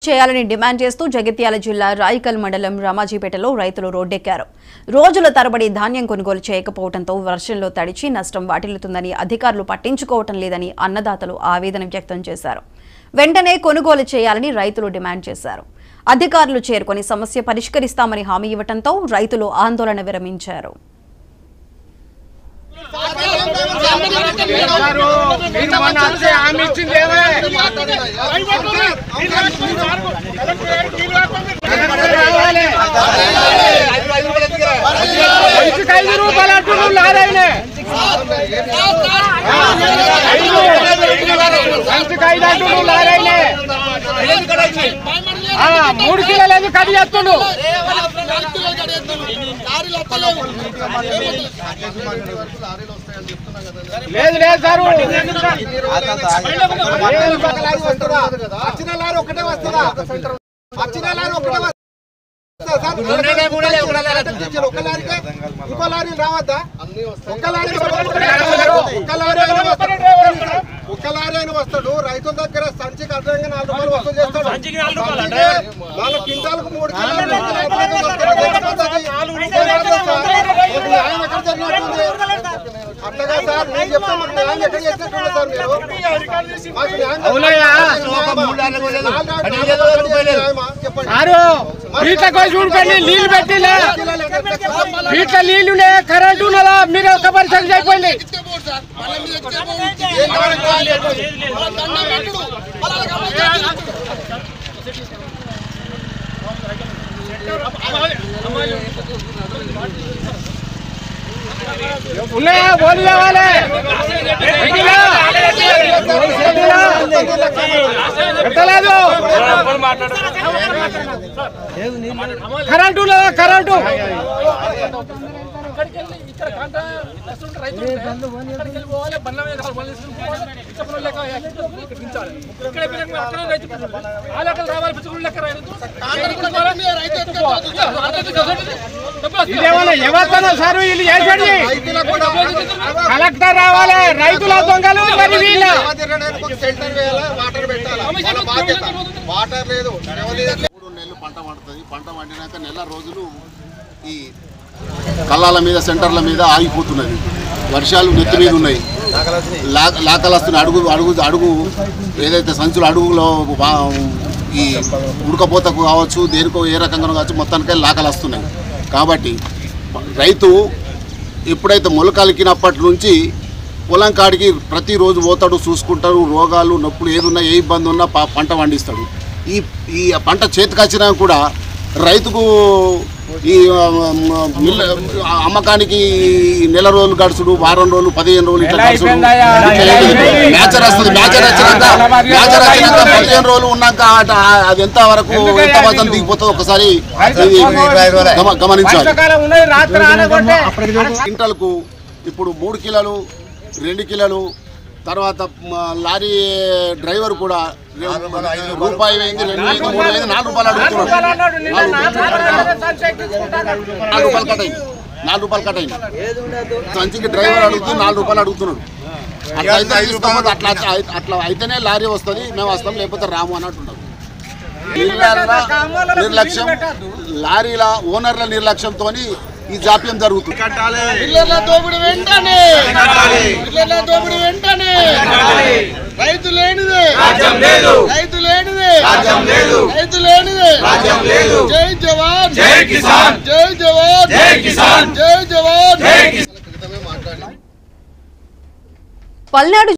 చేయాలని డిమాండ్ చేస్తూ జగిత్యాల జిల్లా రాయికల్ మండలం రామాజీపేటలో రైతులు రోడ్డెక్కారు. రోజుల తరబడి ధాన్యం కొనుగోలు చేయకపోవడంతో వర్షంలో తడిచి నష్టం వాటిల్లుతుందని అధికారులు పట్టించుకోవటం లేదని అన్నదాతలు ఆవేదన వ్యక్తం చేశారు. వెంటనే కొనుగోలు చేయాలని రైతులు డిమాండ్ చేశారు. అధికారులు చేరుకొని సమస్య పరిష్కరిస్తామని హామీ ఇవ్వడంతో రైతులు ఆందోళన విరమించారు. మూడు కిలోలు కడి చేస్తుండు లేదు లేదు సార్ వచ్చిన లారీ ఒకటే వస్తుందా వచ్చిన లారీ ఒకటే ఒక లారీకి ఇంకో లారీ రావద్దా ఒక్క లారీ అయినా వస్తాడు రైతుల దగ్గర సంచికి అర్థంగా 4 రూపాయలు వసూలు చేస్తాడు వాళ్ళ క్వింటాలకు 3 కిలోలు అట్లాగా సార్ నేను చెప్తా మాకు న్యాయం ఎక్కడ చేసినట్టు సార్ మీరు చూడండి నీళ్లు పెట్టిలే వీటిలో నీళ్లు కరెంటు ఉన్నదా మీరు ఒక పరిస్థితి అయిపోయింది. ఉన్నాయా బోలు కావాలి పెట్టలేదు కరెంటు లేదా కరెంటు ఎవరితోనో సార్ వీళ్ళు చేసేది కలెక్టర్ రావాలి రైతుల దొంగలు పంట పండుతుంది. పంట పండినాక నెల రోజులు ఈ కళ్ళాల మీద సెంటర్ల మీద ఆగిపోతున్నది. వర్షాలు నెత్తి మీద ఉన్నాయి, లాకలు వస్తున్నాయి. అడుగు ఏదైతే సంచులు అడుగులో ఈ ఉడకపోతకు కావచ్చు దేనికో ఏ రకంగా కావచ్చు మొత్తానికే లాకలు వస్తున్నాయి. కాబట్టి రైతు ఎప్పుడైతే మొలకలికినప్పటి నుంచి పొలం కాడికి ప్రతిరోజు పోతాడు, చూసుకుంటాడు. రోగాలు నొప్పులు ఏదున్నా ఏ ఇబ్బంది ఉన్నా పంట పండిస్తాడు. ఈ పంట చేతికొచ్చినా కూడా రైతుకు ఈ అమ్మకానికి నెల రోజులు గడుచుడు, వారం రోజులు, 15 రోజులు ఇట్లా గడుచుడు. మ్యాచర్ వస్తుంది. మ్యాచర్ వచ్చినాక 15 రోజులు ఉన్నాక అది ఎంత వరకు ఎంత మాత్రం దిగిపోతుందో ఒకసారి గమనించాలి. క్వింటాల్కు ఇప్పుడు 3 కిలోలు 2 కిలోలు తర్వాత లారీ డ్రైవర్ కూడా రూపాయి అయింది, 2 అయింది, 3 అయింది, 4 రూపాయలు అడుగుతున్నాడు. 4 రూపాయలు కట్ అయింది. 4 రూపాయలు కట్ అయింది. సంచికి డ్రైవర్ అడుగుతూ 4 రూపాయలు అడుగుతున్నాడు. అట్లా అయితే అట్లా అయితేనే లారీ వస్తుంది, మేము వస్తాం, లేకపోతే రాము అన్నట్టు. నిర్లక్ష్యం, లారీల ఓనర్ల నిర్లక్ష్యంతో ఈ జాప్యం జరుగుతుంది. రైతు లేనిదే జై జవాన్ జై కిసాన్ జై జవాన్ జై కిసాన్ జై జవాన్. పల్నాడు